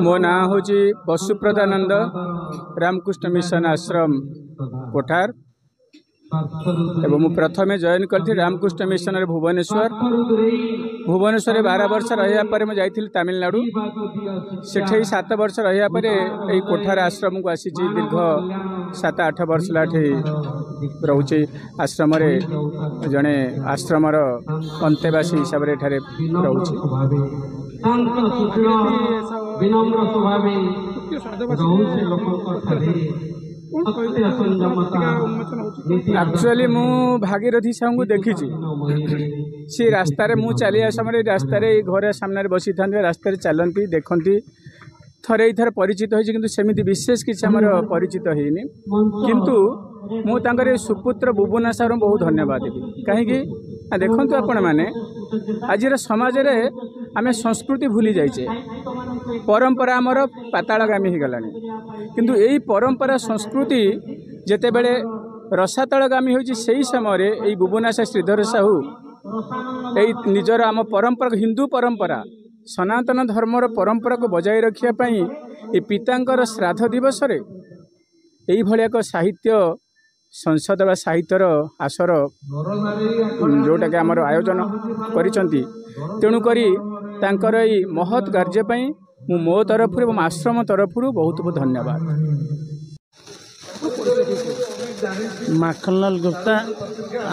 मो ना हूँ बसुप्रदानंद रामकृष्ण मिशन आश्रम कोठार एवं मु प्रथम जॉइन करी रामकृष्ण मिशन भुवनेश्वर 12 वर्ष रहा मुझे जाइली तमिलनाडु से 7 वर्ष रहा यही कोठार आश्रम को आसी दीर्घ 7-8 वर्ष रोचे आश्रम जड़े आश्रमर अंतेवासी हिसाब से रोचे एक्चुअली मु भागीरथी साहू को देखी सी रास्ता मु चली समय रास्ता घर सामने बसी था रास्ता चलती देखती थरे थर परिचित होती किंतु सेमिति विशेष किसी आमर परिचित होनी किंतु मु सुपुत्र बुबुना साहब बहुत धन्यवाद देवी कहीं देखु आपण मैंने आज समाज रे आमे संस्कृति भूली जाइए परंपरा आमर पातालगामी हो गलानी किंतु यही परंपरा संस्कृति जेते बेले रसातलगामी होची सही समय यही बुबुना साहू श्रीधर साहू यही निजर आम परंपरा हिंदू परंपरा सनातन धर्मर परंपरा को बजाय रखापी ये पितांकर श्राद्ध दिवस रे यही भाया एक साहित्य संसद व साहित्यर आसर जोटा कि आमर आयोजन करिसंती तेणुकरी तांकर यही महत् कार्य मो तरफ आश्रम तरफ बहुत बहुत धन्यवाद। माखनलाल गुप्ता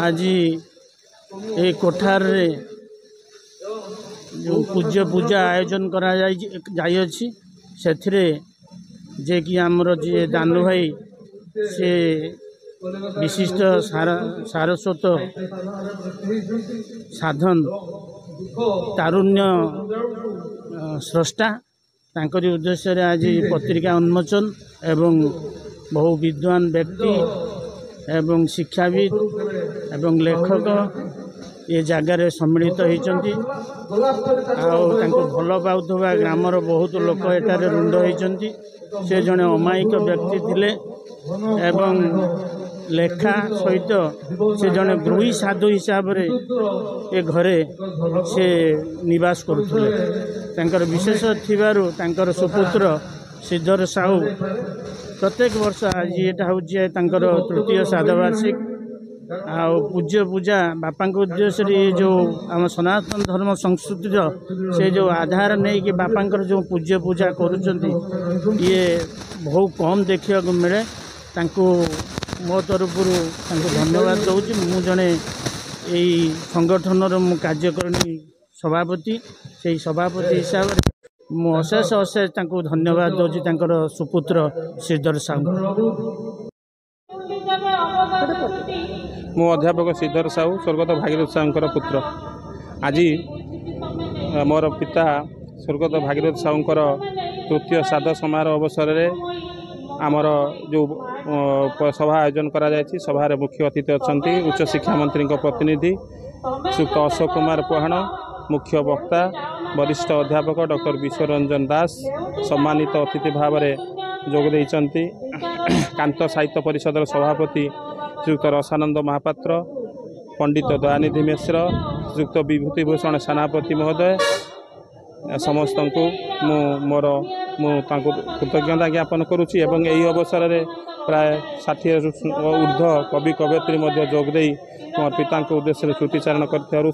आज ये कोठार रे जो पूज्य पूजा आयोजन करा जाइए जे कि आमर जे दानु भाई से विशिष्ट सारस्वत साधन तारुण्य स्रष्टा तांकरी उद्देश्य आज पत्रिका उन्मोचन एवं बहु विद्वान व्यक्ति एवं शिक्षाविद एवं लेखक ये जगार सम्मिलित होती भल पाउथबा ग्रामर बहुत लोक एटारे रुंड होती से जड़े अमायिक व्यक्ति थिले एवं लेखा सहित से जड़े गृही साधु हिसाब रे ए घरे से निवास करुले विशेष थिबारु तांकर सुपुत्र श्रीधर साहू प्रत्येक वर्ष आज यहाँ हूँ तृतीय श्राद्धवार्षिक आ पूज्य पूजा बापा उद्देश्य जो आम सनातन धर्म संस्कृति से जो आधार नहीं कि बापा जो पूज्य पूजा करुँच ये बहुत कम देखा मिले मो तरफ धन्यवाद दूसरी मु जड़े यही संगठन मु कार्यकरणी सभापति से सभापति हिसाब से मु अशेष अशेष धन्यवाद दूसरी सुपुत्र श्रीधर साहू। मो अध्यापक श्रीधर साहू स्वर्गत भागीरथ साहूर पुत्र आज मोर पिता स्वर्गत भागीरथ साहूर तृतीय श्राद्ध समारोह अवसर में आमर जो सभा आयोजन करा जायछि सभार मुख्य अतिथि अच्छा उच्च शिक्षा मंत्री प्रतिनिधि श्रीयुक्त अशोक कुमार पुहाण मुख्य वक्ता वरिष्ठ अध्यापक डॉक्टर विश्वरंजन दास सम्मानित अतिथि भाव में जोग देइछन्ति कांत साहित्य परिषद सभापति श्रीयुक्त रसानंद महापात्र पंडित दयानिधि मिश्र श्रीयुक्त विभूतिभूषण सेनापति महोदय समस्त को कृतज्ञता ज्ञापन करुच्ची एवं यही अवसर में प्राय 60 ऊर्ध्व कवि कवयित्री जोगदे मोर पिता उद्देश्य श्रुतिचारण कर